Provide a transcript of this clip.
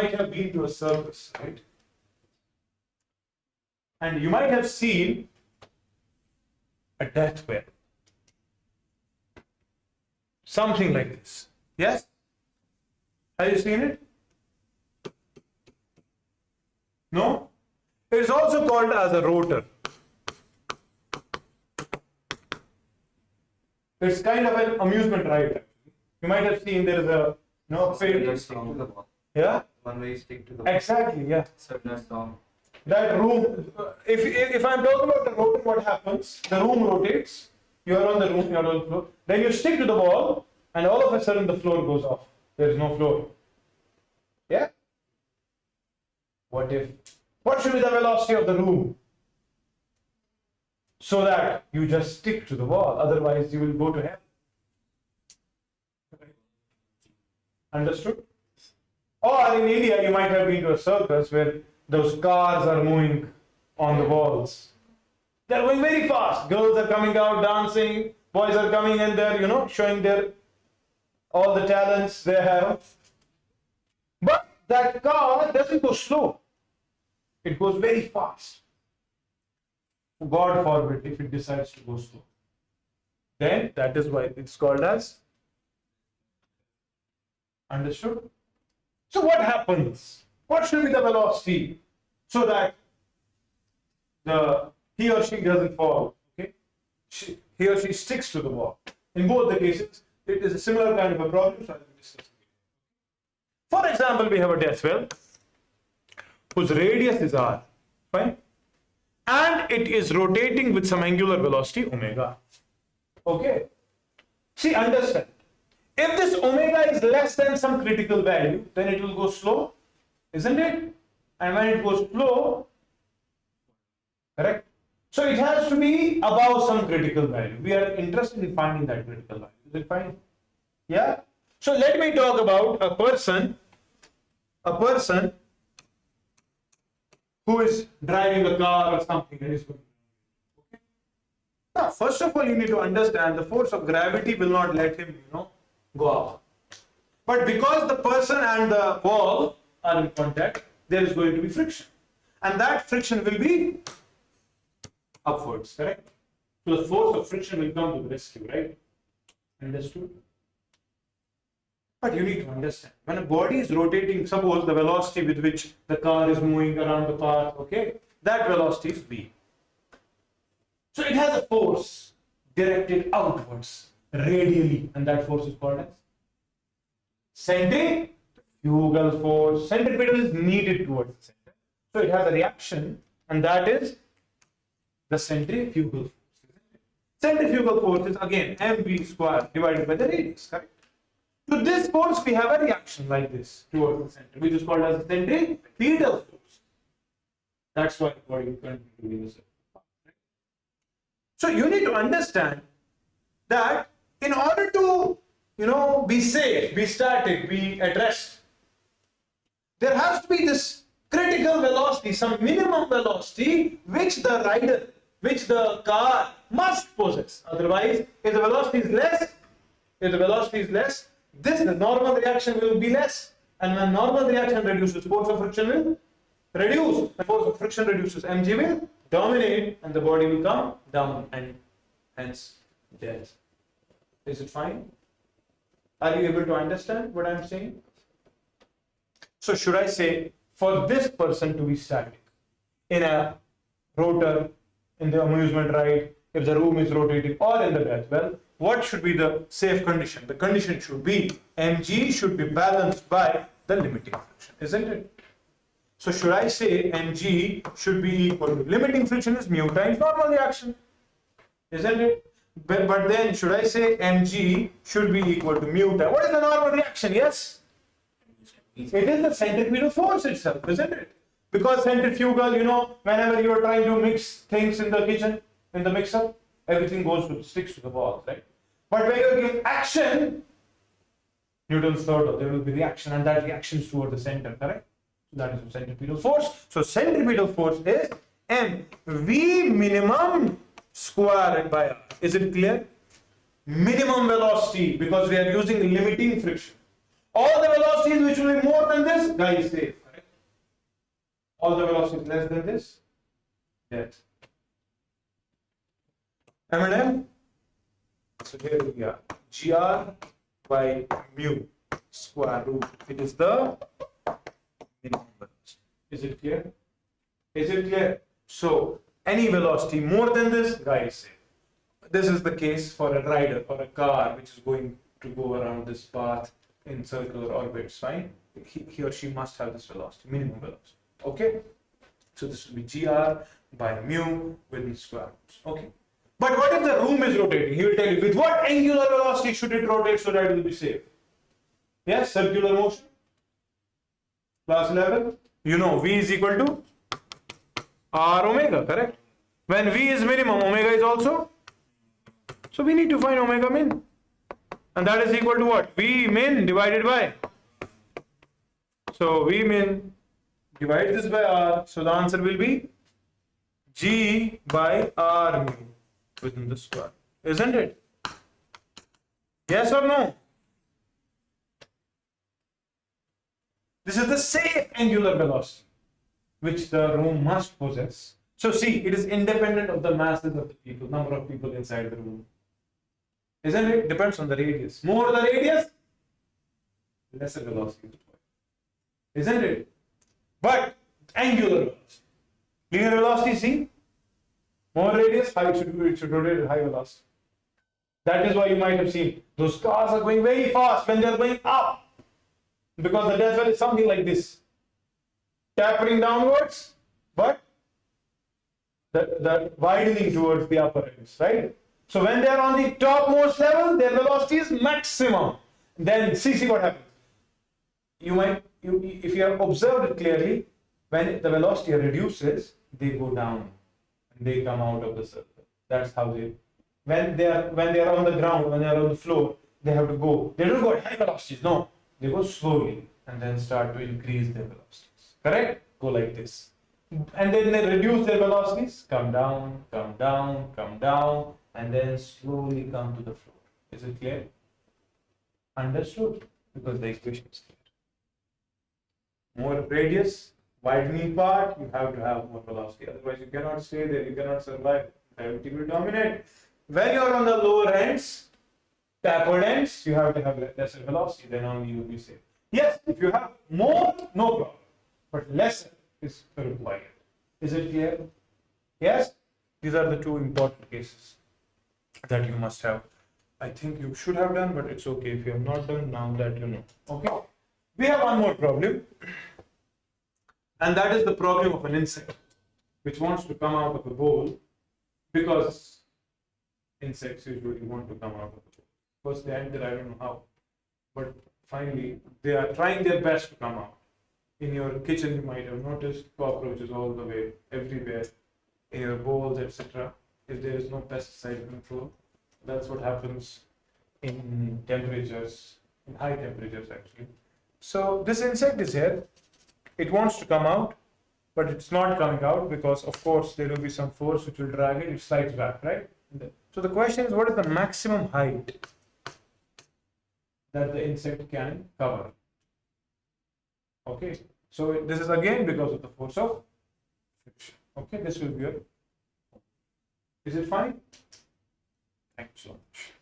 might have been to a circus, right? And you might have seen a death whale. Something like this. Yes? Have you seen it? No? It is also called as a rotor. It's kind of an amusement ride. You might have seen there is a yeah? One way stick to the Exactly, yeah. certain song. That room, if I'm talking about the rotor, what happens? The room rotates, you're on the room, you're on the floor, then you stick to the wall, and all of a sudden the floor goes off. There is no floor. Yeah? What should be the velocity of the room? So that you just stick to the wall, otherwise you will go to hell. Understood? Or in India, you might have been to a circus where those cars are moving on the walls. They're going very fast. Girls are coming out dancing, boys are coming in there, showing all the talents they have. But that car doesn't go slow. It goes very fast. God forbid if it decides to go slow. Then that is why it's called as. Understood? So what happens? What should be the velocity so that he or she doesn't fall? Okay, he or she sticks to the wall. In both the cases, it is a similar kind of a problem. So I will discuss it. For example, we have a death whale whose radius is r, fine, and it is rotating with some angular velocity omega. Okay. See, understand. If this omega is less than some critical value, then it will go slow, isn't it? And when it goes slow, correct? So it has to be above some critical value. We are interested in finding that critical value. Is it fine? Yeah? So let me talk about a person who is driving a car or something and is going. Okay? Now, first of all, you need to understand the force of gravity will not let him, go up. But because the person and the wall are in contact, there is going to be friction. And that friction will be upwards, correct? So the force of friction will come to the rescue, right? Understood? But you need to understand, when a body is rotating, suppose the velocity with which the car is moving around the path, okay, that velocity is v. So it has a force directed outwards, radially, and that force is called as centrifugal force. Centripetal is needed towards the center. So it has a reaction, and that is the centrifugal force. Centrifugal force is again mv square divided by the radius, correct? To this force, we have a reaction like this towards the center, which is called as the centripetal force. That's why the body will continue to do. So you need to understand that in order to, be safe, be static, be at rest, there has to be this critical velocity, some minimum velocity, which the car must possess. Otherwise, if the velocity is less, the normal reaction will be less, and when normal reaction reduces, force of friction will reduce. When force of friction reduces, mg will dominate, and the body will come down, and hence death. Is it fine? Are you able to understand what I am saying? So should I say, for this person to be static in a rotor, in the amusement ride, if the room is rotating, or in the death well, what should be the safe condition? The condition should be mg should be balanced by the limiting friction, isn't it? So should I say mg should be equal to limiting friction is mu times normal reaction, isn't it? But then should I say mg should be equal to mu times, what is the normal reaction? Yes, it is the centripetal force itself, isn't it? Because centrifugal, whenever you are trying to mix things in the kitchen, in the mixer, everything sticks to the walls, right? But when you give action, Newton's third law, there will be reaction, and that reaction is toward the center, correct? So that is the centripetal force. So centripetal force is mv minimum squared by r. Is it clear? Minimum velocity, because we are using limiting friction. All the velocities which will be more than this, guy is safe. Correct? All the velocities less than this, death. M&M. So here we are. GR by mu square root. It is the minimum velocity. Is it clear? Is it clear? So any velocity more than this, guy is safe. This is the case for a rider or a car which is going to go around this path in circular orbits, fine? He or she must have this velocity, minimum velocity. Okay? So this will be GR by mu within square roots. Okay? But what if the room is rotating? He will tell you with what angular velocity should it rotate so that it will be safe? Yes, circular motion. Class 11. You know V is equal to R omega, correct? When V is minimum, omega is also. So we need to find omega min. And that is equal to what? V min divided by. So V min, divide this by R. So the answer will be G by R mu within the square. Isn't it? Yes or no? This is the safe angular velocity which the room must possess. So see, it is independent of the masses of the people, number of people inside the room. Isn't it? Depends on the radius. More the radius, lesser velocity. Isn't it? But angular velocity. Linear velocity, see? More radius, it should rotate at high velocity. That is why you might have seen those cars are going very fast when they are going up. Because the death well is something like this. Tapering downwards, but the widening towards the upper ends, right? So when they are on the topmost level, their velocity is maximum. Then see what happens. If you have observed it clearly, when the velocity reduces, they go down and they come out of the circle. That's how they. When they are on the ground, when they are on the floor, they have to go. They don't go at high velocities. No, they go slowly and then start to increase their velocities. Correct? Go like this. And then they reduce their velocities, come down, come down, come down, and then slowly come to the floor. Is it clear? Understood? Because the equation is clear. More radius, widening part, you have to have more velocity. Otherwise, you cannot stay there, you cannot survive. Gravity will dominate. When you are on the lower ends, tapered ends, you have to have lesser velocity, then only you will be safe. Yes, if you have more, no problem. But lesser is required. Is it clear? Yes? These are the two important cases that you must have. I think you should have done, but it's okay if you have not done, now that you know. Okay? We have one more problem. And that is the problem of an insect which wants to come out of a bowl, because insects usually want to come out of the bowl. First they enter, I don't know how. But finally, they are trying their best to come out. In your kitchen, you might have noticed cockroaches all the way, everywhere, in your bowls, etc. If there is no pesticide control, that's what happens in temperatures, in high temperatures actually. So this insect is here. It wants to come out, but it's not coming out because, of course, there will be some force which will drag it. It slides back, right? So the question is, what is the maximum height that the insect can cover? Okay, so this is again because of the force of friction. Okay, this will be your. Is it fine? Thank you so much.